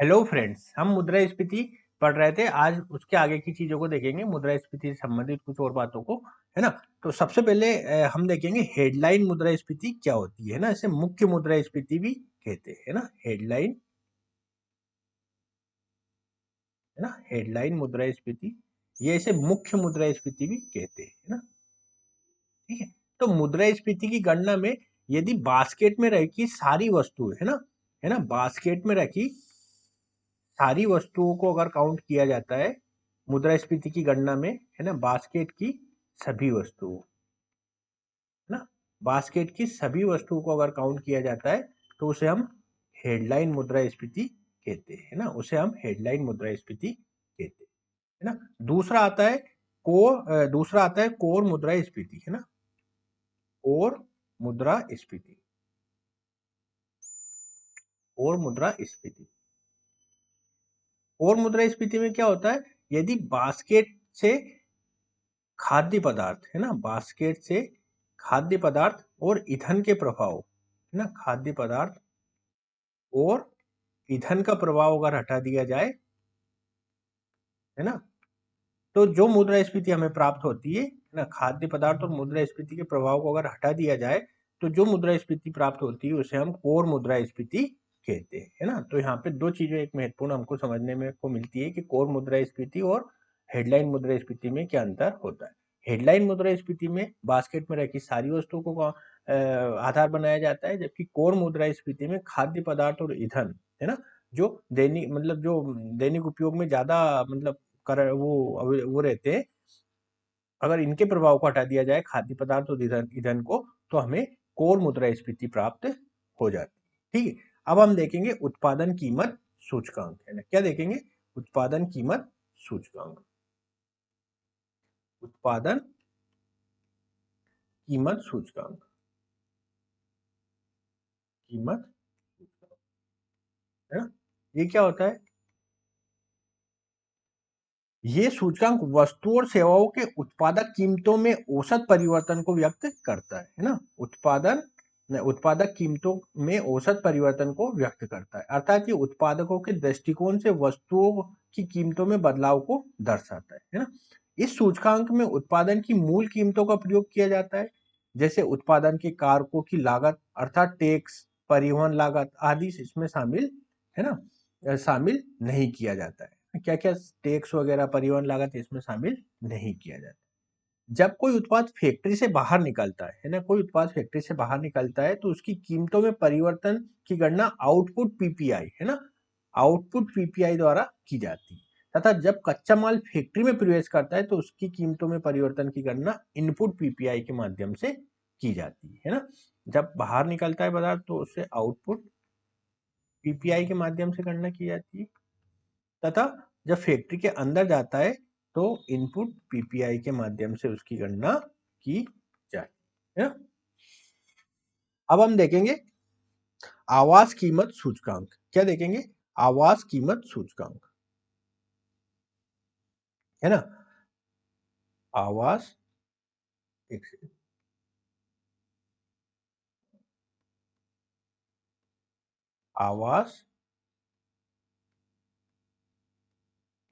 Hello friends, हम मुद्रास्फीति पढ़ रहे थे। आज उसके आगे की चीजों को देखेंगे, मुद्रास्फीति से संबंधित कुछ और बातों को, है ना। तो सबसे पहले हम देखेंगे हेडलाइन मुद्रास्फीति क्या होती है ना। इसे मुख्य मुद्रास्फीति भी कहते हैं, है ना। हेडलाइन, है ना, हेडलाइन मुद्रास्फीति, ये इसे मुख्य मुद्रास्फीति भी कहते हैं, है ना। ठीक है। तो मुद्रास्फीति की गणना में यदि बास्केट में रखी सारी वस्तुएं, है ना, बास्केट में रखी सारी वस्तुओं को अगर काउंट किया जाता है मुद्रास्फीति की गणना में, है ना, बास्केट की सभी वस्तुओं, है ना, बास्केट की सभी वस्तुओं को अगर काउंट किया जाता है तो उसे हम हेडलाइन मुद्रास्फीति कहते हैं, है ना। उसे हम हेडलाइन मुद्रास्फीति कहते हैं, है ना। दूसरा आता है कोर मुद्रास्फीति, है ना। कोर मुद्रास्फीति, कोर मुद्रास्फीति, कोर मुद्रास्फीति में क्या होता है, यदि बास्केट से खाद्य पदार्थ, है ना, बास्केट से खाद्य पदार्थ और ईंधन के प्रभाव, है ना, खाद्य पदार्थ और ईंधन का प्रभाव अगर हटा दिया जाए, है ना, तो जो मुद्रास्फीति हमें प्राप्त होती है ना, खाद्य पदार्थ और मुद्रास्फीति के प्रभाव को अगर हटा दिया जाए तो जो मुद्रास्फीति प्राप्त होती है उसे हम कोर मुद्रास्फीति कहते हैं, है ना। तो यहाँ पे दो चीजें एक महत्वपूर्ण हमको समझने में को मिलती है कि कोर मुद्रास्फीति और हेडलाइन मुद्रास्फीति में क्या अंतर होता है। हेडलाइन मुद्रास्फीति में बास्केट में रखी सारी वस्तुओं को आधार बनाया जाता है, जबकि कोर मुद्रास्फीति में खाद्य पदार्थ और ईंधन, है ना, जो दैनिक उपयोग में ज्यादा मतलब कर वो रहते हैं, अगर इनके प्रभाव को हटा दिया जाए, खाद्य पदार्थ और ईंधन ईंधन को, तो हमें कोर मुद्रास्फीति प्राप्त हो जाती है। ठीक है। अब हम देखेंगे उत्पादन कीमत सूचकांक, है ना। क्या देखेंगे? उत्पादन कीमत सूचकांक, उत्पादन कीमत सूचकांक, कीमत सूचकांक, है ना। ये क्या होता है? ये सूचकांक वस्तु और सेवाओं के उत्पादक कीमतों में औसत परिवर्तन को व्यक्त करता है ना। उत्पादक कीमतों में औसत परिवर्तन को व्यक्त करता है, अर्थात ये उत्पादकों के दृष्टिकोण से वस्तुओं की कीमतों में बदलाव को दर्शाता है ना। इस सूचकांक में उत्पादन की मूल कीमतों का प्रयोग किया जाता है, जैसे उत्पादन के कारकों की लागत अर्थात टैक्स, परिवहन लागत आदि इसमें शामिल, है ना, शामिल नहीं किया जाता है। क्या क्या टैक्स वगैरह परिवहन लागत इसमें शामिल नहीं किया जाता। जब कोई उत्पाद फैक्ट्री से बाहर निकलता है ना, कोई उत्पाद फैक्ट्री से बाहर निकलता है तो उसकी कीमतों में परिवर्तन की गणना आउटपुट पीपीआई, है ना, आउटपुट पीपीआई द्वारा की जाती है, तथा जब कच्चा माल फैक्ट्री में प्रवेश करता है तो उसकी कीमतों में परिवर्तन की गणना इनपुट पीपीआई के माध्यम से की जाती है ना। जब बाहर निकलता है पदार्थ तो उससे आउटपुट पीपीआई के माध्यम से गणना की जाती है, तथा जब फैक्ट्री के अंदर जाता है तो इनपुट पीपीआई के माध्यम से उसकी गणना की जाती है। अब हम देखेंगे आवास कीमत सूचकांक। क्या देखेंगे? आवास कीमत सूचकांक, है ना। आवास, एक सेकंड, आवास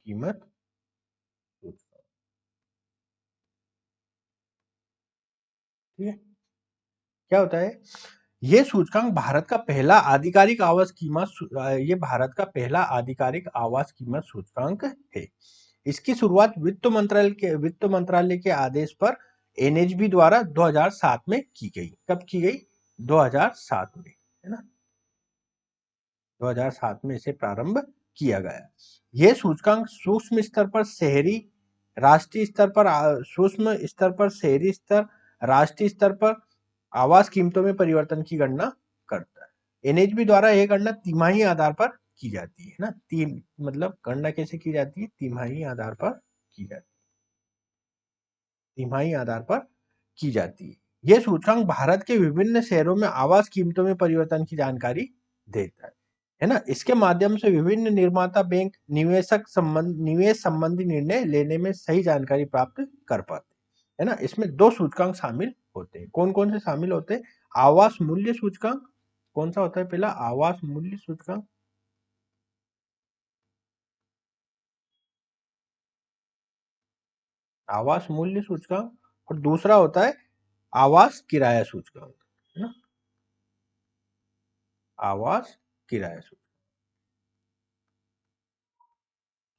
कीमत सूचकांक, ठीक है। क्या होता है? ये सूचकांक भारत का पहला आधिकारिक ये भारत का पहला आधिकारिक आवास कीमत सूचकांक है। इसकी शुरुआत वित्त मंत्रालय के आदेश पर एनएचबी द्वारा 2007 में की गई। कब की गई? 2007 में, है ना। 2007 में इसे प्रारंभ किया गया। यह सूचकांक सूक्ष्म स्तर पर शहरी, राष्ट्रीय स्तर पर सूक्ष्म स्तर पर शहरी स्तर, राष्ट्रीय स्तर पर आवास कीमतों में परिवर्तन की गणना करता है। एनएचबी द्वारा यह गणना तिमाही आधार पर की जाती है ना। तीन मतलब गणना कैसे की जाती है? तिमाही आधार पर की जाती है, तिमाही आधार पर की जाती है। यह सूचकांक भारत के विभिन्न शहरों में आवास कीमतों में परिवर्तन की जानकारी देता है ना। इसके माध्यम से विभिन्न निर्माता बैंक निवेश संबंधी निर्णय लेने में सही जानकारी प्राप्त कर पाते हैं, है ना। इसमें दो सूचकांक शामिल होते हैं। कौन कौन से शामिल होते हैं? आवास मूल्य सूचकांक, कौन सा होता है? पहला आवास मूल्य सूचकांक, आवास मूल्य सूचकांक, और दूसरा होता है आवास किराया सूचकांक, है ना, आवास किराया सूचकांक,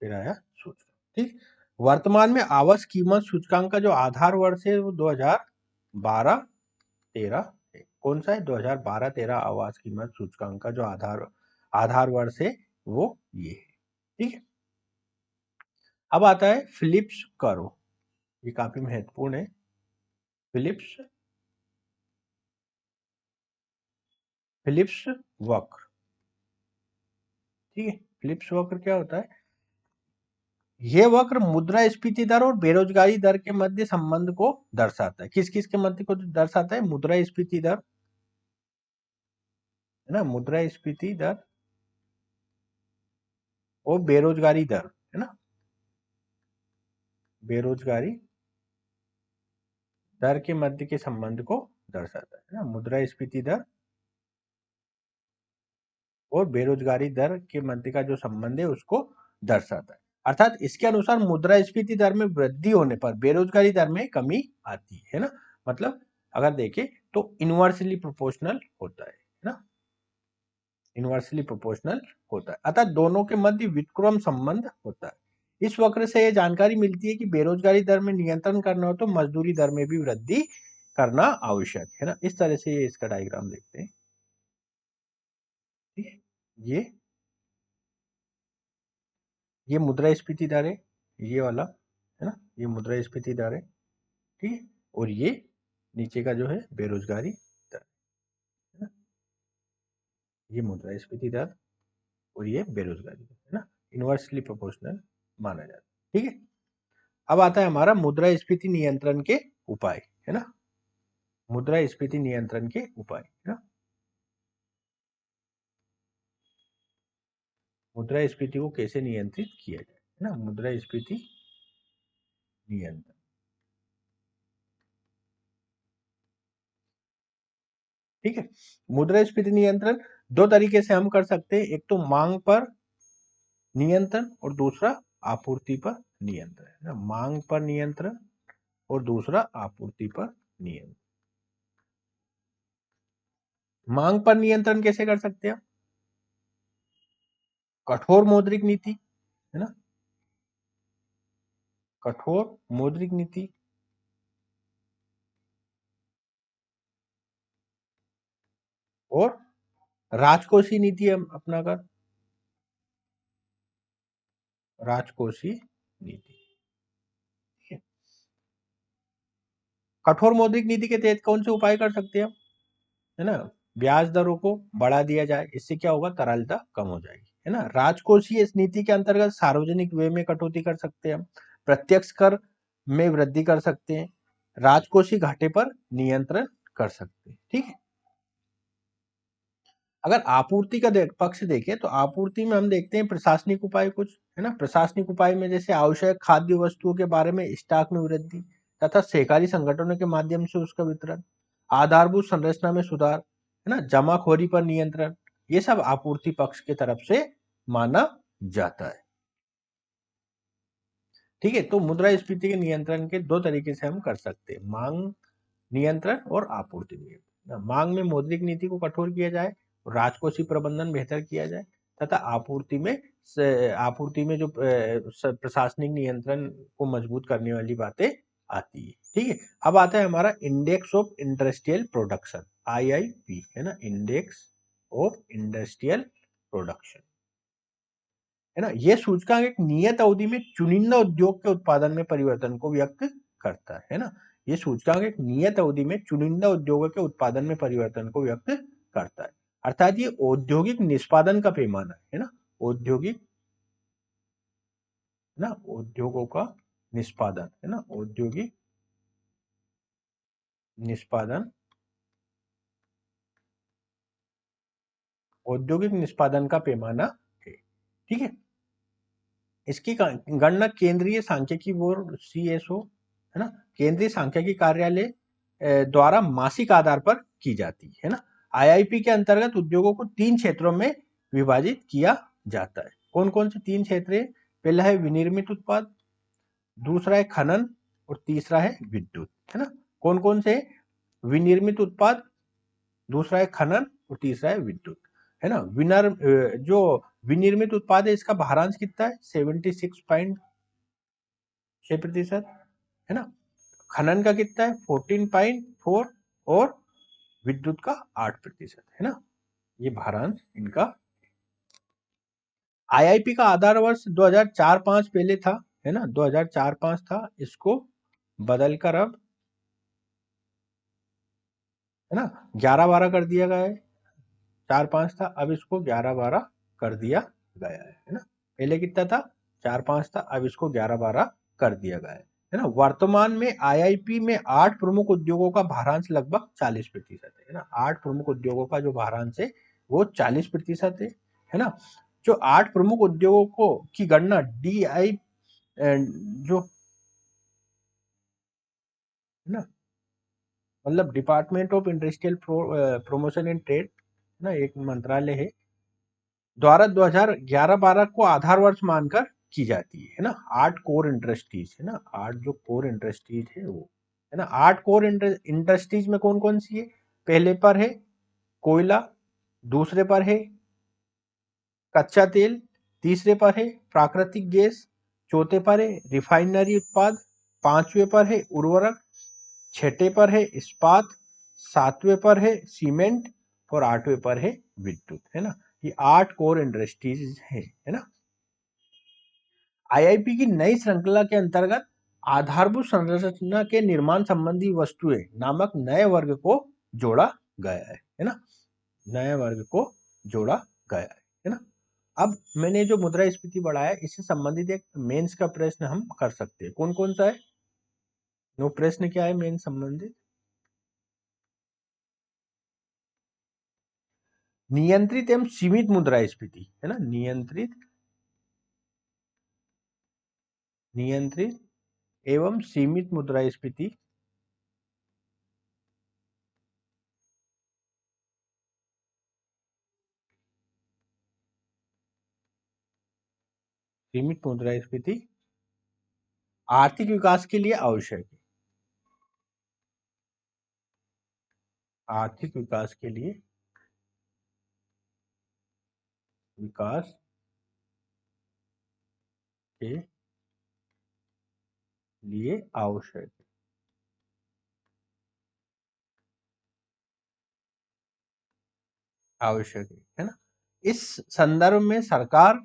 किराया सूचकांक, ठीक। वर्तमान में आवास कीमत सूचकांक का जो आधार वर्ष है वो 2012-13 है। कौन सा है? 2012-13 आवास कीमत सूचकांक का जो आधार आधार वर्ष है वो ये है, ठीक है। अब आता है फिलिप्स कर्व, ये काफी महत्वपूर्ण है। फिलिप्स फिलिप्स वक्र, ठीक है। फिलिप्स वक्र क्या होता है? ये वक्र मुद्रास्फीति दर और बेरोजगारी दर के मध्य संबंध को दर्शाता है। किस किस के मध्य को दर्शाता है? मुद्रास्फीति दर, है ना, मुद्रास्फीति दर और बेरोजगारी दर, है ना, बेरोजगारी दर के मध्य के संबंध को दर्शाता है ना, मुद्रास्फीति दर और बेरोजगारी दर के मध्य का जो संबंध है उसको दर्शाता है। अर्थात इसके अनुसार मुद्रास्फीति दर में वृद्धि होने पर बेरोजगारी दर में कमी आती है ना, मतलब अगर देखें तो इनवर्सली प्रोपोर्शनल होता है ना, इनवर्सली प्रोपोर्शनल होता है, अर्थात दोनों के मध्य व्युत्क्रम संबंध होता है। इस वक्र से यह जानकारी मिलती है कि बेरोजगारी दर में नियंत्रण करना हो तो मजदूरी दर में भी वृद्धि करना आवश्यक है ना। इस तरह से ये इसका डायग्राम देखते हैं, ठीक है। ये मुद्रास्फीति दर है, ये वाला, है ना, ये मुद्रास्फीति दर है, ठीक है। और ये नीचे का जो है बेरोजगारी दर, है ना, ये मुद्रास्फीति दर और ये बेरोजगारी दर, है ना, इनवर्सली प्रोपोर्शनल माना जाता है, ठीक है। अब आता है हमारा मुद्रास्फीति नियंत्रण के उपाय, है ना, मुद्रास्फीति नियंत्रण के उपाय, है ना, मुद्रास्फीति को कैसे नियंत्रित किया जाए, है ना, मुद्रास्फीति नियंत्रण, ठीक है। मुद्रास्फीति नियंत्रण दो तरीके से हम कर सकते हैं, एक तो मांग पर नियंत्रण और दूसरा आपूर्ति पर नियंत्रण, है ना, मांग पर नियंत्रण और दूसरा आपूर्ति पर नियंत्रण। मांग पर नियंत्रण कैसे कर सकते हैं? कठोर मौद्रिक नीति, है ना, कठोर मौद्रिक नीति और राजकोषीय नीति हम अपना कर, राजकोषीय नीति, ठीक है। कठोर मौद्रिक नीति के तहत कौन से उपाय कर सकते हैं हम, है ना, ब्याज दरों को बढ़ा दिया जाए, इससे क्या होगा, तरलता कम हो जाएगी, है ना। राजकोषीय इस नीति के अंतर्गत सार्वजनिक व्यय में कटौती कर सकते हैं हम, प्रत्यक्ष कर में वृद्धि कर सकते हैं, राजकोषीय घाटे पर नियंत्रण कर सकते हैं, ठीक है। अगर आपूर्ति का पक्ष देखें तो आपूर्ति में हम देखते हैं प्रशासनिक उपाय कुछ, है ना, प्रशासनिक उपाय में जैसे आवश्यक खाद्य वस्तुओं के बारे में स्टॉक में वृद्धि तथा सहकारी संगठनों के माध्यम से उसका वितरण, आधारभूत संरचना में सुधार, है ना, जमाखोरी पर नियंत्रण, ये सब आपूर्ति पक्ष के तरफ से माना जाता है, ठीक है। तो मुद्रास्फीति के नियंत्रण के दो तरीके से हम कर सकते हैं, मांग नियंत्रण और आपूर्ति नियंत्रण। मांग में मौद्रिक नीति को कठोर किया जाए, राजकोषीय प्रबंधन बेहतर किया जाए तथा आपूर्ति में जो प्रशासनिक नियंत्रण को मजबूत करने वाली बातें आती है, ठीक है। अब आता है हमारा index of industrial production, IIP, है ना, इंडेक्स ऑफ इंडस्ट्रियल प्रोडक्शन, है ना। यह सूचकांक एक नियत अवधि में चुनिंदा उद्योग के उत्पादन में परिवर्तन को व्यक्त करता है ना। यह सूचकांक एक नियत अवधि में चुनिंदा उद्योगों के उत्पादन में परिवर्तन को व्यक्त करता है, अर्थात ये औद्योगिक निष्पादन का पैमाना है ना, औद्योगिक, ना, उद्योगों का निष्पादन, है ना, औद्योगिक निष्पादन, औद्योगिक निष्पादन का पैमाना है, ठीक है। इसकी गणना केंद्रीय सांख्यिकी बोर्ड CSO, है ना, केंद्रीय सांख्यिकी कार्यालय द्वारा मासिक आधार पर की जाती है ना। IIP के अंतर्गत उद्योगों को 3 क्षेत्रों में विभाजित किया जाता है। कौन कौन से 3 क्षेत्र है? पहला है विनिर्मित उत्पाद, दूसरा है खनन और तीसरा है विद्युत, है ना। कौन कौन से? विनिर्मित उत्पाद, दूसरा है खनन और तीसरा है विद्युत, है ना। जो विनिर्मित उत्पाद है इसका भारांश कितना है? 76.6%, है ना। खनन का कितना है? 14.4, और विद्युत का 8%, है ना। ये भारांश इनका। आईआईपी का आधार वर्ष 2004-5 पहले था, है ना, 2004-5 था, इसको बदलकर अब, है ना, 11-12 कर दिया गया है। 4-5 था, अब इसको 11-12 कर दिया गया है ना। पहले कितना था? 4-5 था, अब इसको 11-12 कर दिया गया है ना। वर्तमान में आईआईपी में 8 प्रमुख उद्योगों का भारांश लगभग 40% है ना। 8 प्रमुख उद्योगों का जो भारांश है वो 40% है ना। जो 8 प्रमुख उद्योगों को की गणना डीआई जो, है ना, मतलब department of industrial promotion and trade, है ना, एक मंत्रालय है, द्वारा 2011-12 को आधार वर्ष मानकर की जाती है ना। 8 कोर इंडस्ट्रीज, है ना, 8 जो कोर इंडस्ट्रीज है वो, है ना। 8 कोर इंडस्ट्रीज में कौन कौन सी है? पहले पर है कोयला, दूसरे पर है कच्चा तेल, तीसरे पर है प्राकृतिक गैस, चौथे पर है रिफाइनरी उत्पाद, पांचवे पर है उर्वरक, छठे पर है इस्पात, सातवें पर है सीमेंट, और आठवें पर है विद्युत, है ना। ये 8 कोर इंडस्ट्रीज है ना। आईआईपी की नई श्रृंखला के अंतर्गत आधारभूत संरचना के निर्माण संबंधी वस्तुएं नामक नए वर्ग को जोड़ा गया है ना। नए वर्ग को जोड़ा गया है ना। अब मैंने जो मुद्रास्फीति बढ़ाया है इससे संबंधित एक मेंस का प्रश्न हम कर सकते हैं। कौन कौन सा है? वो प्रश्न क्या है मेन संबंधित? नियंत्रित एवं सीमित मुद्रास्फीति, है ना। नियंत्रित एवं सीमित मुद्रास्फीति, सीमित मुद्रास्फीति आर्थिक विकास के लिए आवश्यक है। आर्थिक विकास के लिए, विकास के लिए आवश्यक है ना। इस संदर्भ में सरकार,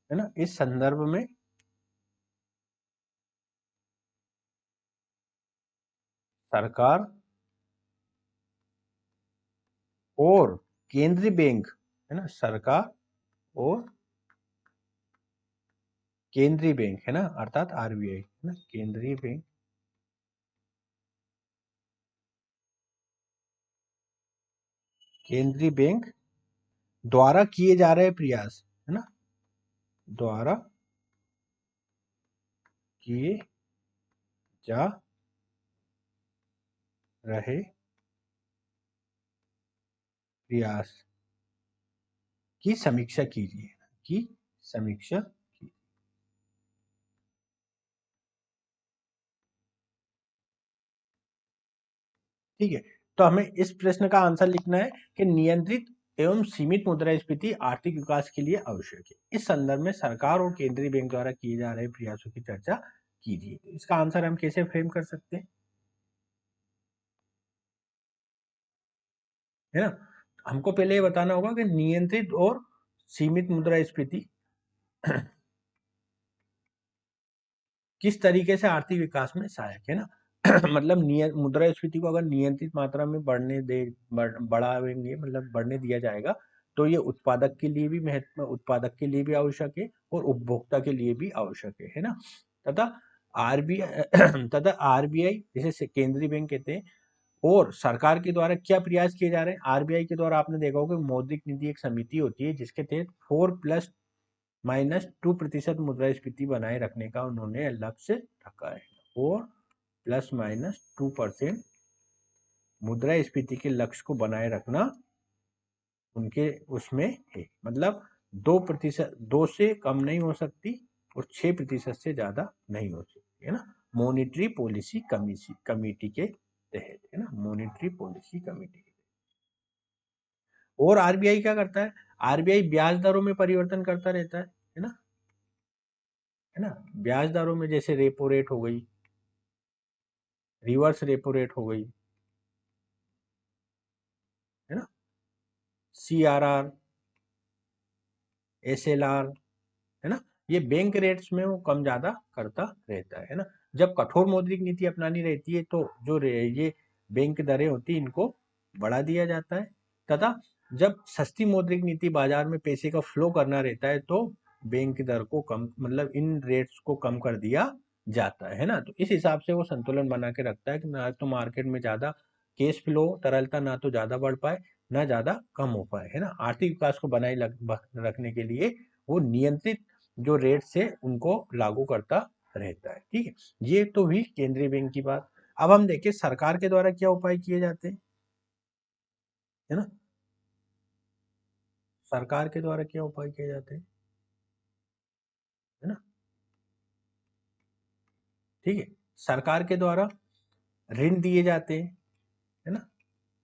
है ना, इस संदर्भ में सरकार और केंद्रीय बैंक, है ना, सरकार और केंद्रीय बैंक, है ना, अर्थात आरबीआई, है ना, केंद्रीय बैंक, केंद्रीय बैंक द्वारा किए जा रहे प्रयास, है ना, द्वारा किए जा रहे प्रयास की समीक्षा कीजिए, की समीक्षा की। ठीक है, तो हमें इस प्रश्न का आंसर लिखना है कि नियंत्रित एवं सीमित मुद्रास्फीति आर्थिक विकास के लिए आवश्यक है। इस संदर्भ में सरकार और केंद्रीय बैंक द्वारा किए जा रहे प्रयासों की चर्चा कीजिए। इसका आंसर हम कैसे फ्रेम कर सकते हैं, है ना। हमको पहले ये बताना होगा कि नियंत्रित और सीमित मुद्रास्फीति किस तरीके से आर्थिक विकास में सहायक है ना। मतलब मुद्रास्फीति को अगर नियंत्रित मात्रा में बढ़ावेंगे, मतलब बढ़ने दिया जाएगा, तो ये उत्पादक के लिए भी आवश्यक है और उपभोक्ता के लिए भी आवश्यक है ना। तथा आरबीआई तथा आरबीआई जिसे केंद्रीय बैंक कहते हैं, और सरकार के द्वारा क्या प्रयास किए जा रहे हैं? आरबीआई के द्वारा आपने देखा होगा मौद्रिक नीति एक समिति होती है जिसके तहत 4+-2% मुद्रास्फीति बनाए रखने का उन्होंने लक्ष्य रखा है। 4+-2% मुद्रास्फीति के लक्ष्य को बनाए रखना उनके उसमें है। मतलब 2%, 2 से कम नहीं हो सकती और 6% से ज्यादा नहीं हो सकती, है ना, मॉनेटरी पॉलिसी कमेटी के तहत, है ना, मॉनेटरी पॉलिसी कमेटी के तहत। और आरबीआई क्या करता है, आरबीआई ब्याज दरों में परिवर्तन करता रहता है ना, है ना, ब्याज दरों में जैसे रेपो रेट हो गई, रिवर्स रेपो रेट हो गई, है ना, सीआरआर, एसएलआर, है ना, ये बैंक रेट्स में वो कम ज्यादा करता रहता है ना। जब कठोर मौद्रिक नीति अपनानी रहती है तो ये बैंक दरें होती है इनको बढ़ा दिया जाता है, तथा जब सस्ती मौद्रिक नीति बाजार में पैसे का फ्लो करना रहता है तो बैंक दर को कम, मतलब इन रेट्स को कम कर दिया जाता है ना। तो इस हिसाब से वो संतुलन बना के रखता है कि ना तो मार्केट में ज्यादा कैश फ्लो तरलता ना तो ज्यादा बढ़ पाए ना ज्यादा कम हो पाए, है ना। आर्थिक विकास को बनाए रखने के लिए वो नियंत्रित जो रेट से उनको लागू करता रहता है, ठीक है। ये तो हुई केंद्रीय बैंक की बात। अब हम देखें सरकार के द्वारा क्या उपाय किए जाते हैं, है ना, सरकार के द्वारा क्या उपाय किए जाते हैं, है ना, ठीक है। सरकार के द्वारा ऋण दिए जाते हैं, है ना,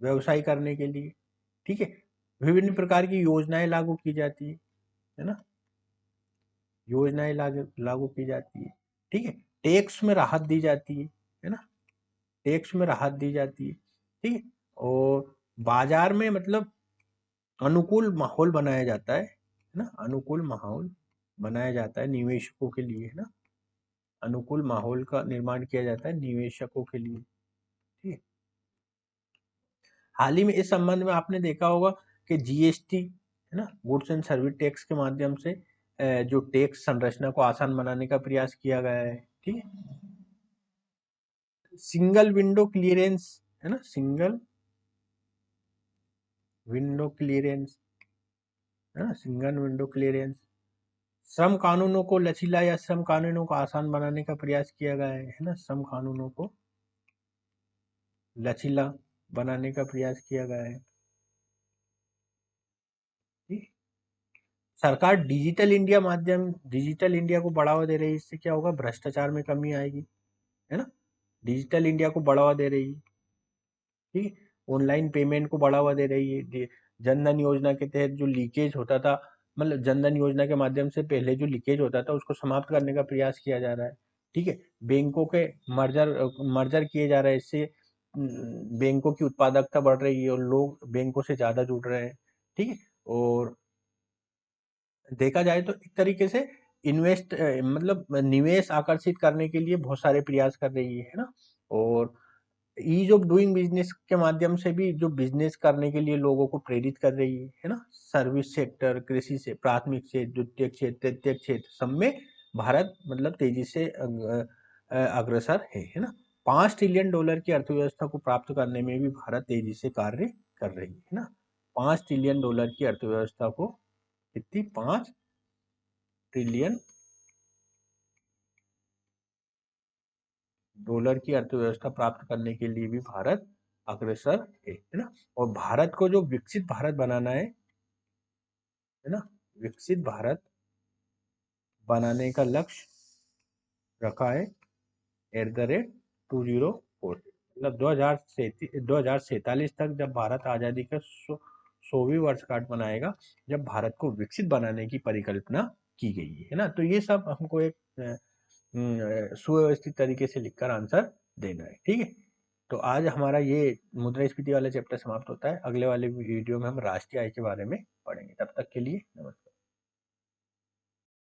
व्यवसाय करने के लिए, ठीक है। विभिन्न प्रकार की योजनाएं लागू की जाती है ना, योजनाएं लागू लागू की जाती है, ठीक है। टैक्स में राहत दी जाती है ना, टैक्स में राहत दी जाती है, ठीक है। और बाजार में मतलब अनुकूल माहौल बनाया जाता है ना, अनुकूल माहौल बनाया जाता है निवेशकों के लिए, है ना, अनुकूल माहौल का निर्माण किया जाता है निवेशकों के लिए, ठीक है। हाल ही में इस संबंध में आपने देखा होगा कि जीएसटी, है ना, गुड्स एंड सर्विस टैक्स के माध्यम से जो टैक्स संरचना को आसान बनाने का प्रयास किया गया है, ठीक है। सिंगल विंडो क्लियरेंस, है ना, सिंगल विंडो क्लियरेंस, है ना, सिंगल विंडो क्लियरेंस। श्रम कानूनों को लचीला या श्रम कानूनों को आसान बनाने का प्रयास किया गया है ना, श्रम कानूनों को लचीला बनाने का प्रयास किया गया है, ठीक? सरकार डिजिटल इंडिया को बढ़ावा दे रही है, इससे क्या होगा, भ्रष्टाचार में कमी आएगी, है ना, डिजिटल इंडिया को बढ़ावा दे रही है, ठीक है। ऑनलाइन पेमेंट को बढ़ावा दे रही है, जनधन योजना के तहत जो लीकेज होता था, मतलब जनधन योजना के माध्यम से पहले जो लीकेज होता था उसको समाप्त करने का प्रयास किया जा रहा है, ठीक है। बैंकों के मर्जर मर्जर किए जा रहे हैं, इससे बैंकों की उत्पादकता बढ़ रही है और लोग बैंकों से ज्यादा जुड़ रहे हैं, ठीक है। और देखा जाए तो एक तरीके से मतलब निवेश आकर्षित करने के लिए बहुत सारे प्रयास कर रही है ना। और ईज ऑफ डूइंग बिजनेस के माध्यम से भी जो बिजनेस करने के लिए लोगों को प्रेरित कर रही है ना। सर्विस सेक्टर, कृषि से प्राथमिक क्षेत्र, द्वितीय क्षेत्र, तृतीय क्षेत्र सब में भारत मतलब तेजी से अग्रसर है ना। $5 ट्रिलियन की अर्थव्यवस्था को प्राप्त करने में भी भारत तेजी से कार्य कर रही है ना। $5 ट्रिलियन की अर्थव्यवस्था को, कितनी, 5 ट्रिलियन डॉलर की अर्थव्यवस्था प्राप्त करने के लिए भी भारत अग्रसर है ना। और भारत को जो विकसित भारत बनाना है ना, विकसित भारत बनाने का लक्ष्य रखा है @2040, मतलब 2047 तक, जब भारत आजादी का 100वीं वर्षगांठ मनाएगा, जब भारत को विकसित बनाने की परिकल्पना की गई है ना। तो ये सब हमको एक सुव्यवस्थित तरीके से लिखकर आंसर देना है, ठीक है। तो आज हमारा ये मुद्रास्फीति वाला चैप्टर समाप्त होता है। अगले वाले वीडियो में हम राष्ट्रीय आय के बारे में पढ़ेंगे। तब तक के लिए नमस्कार।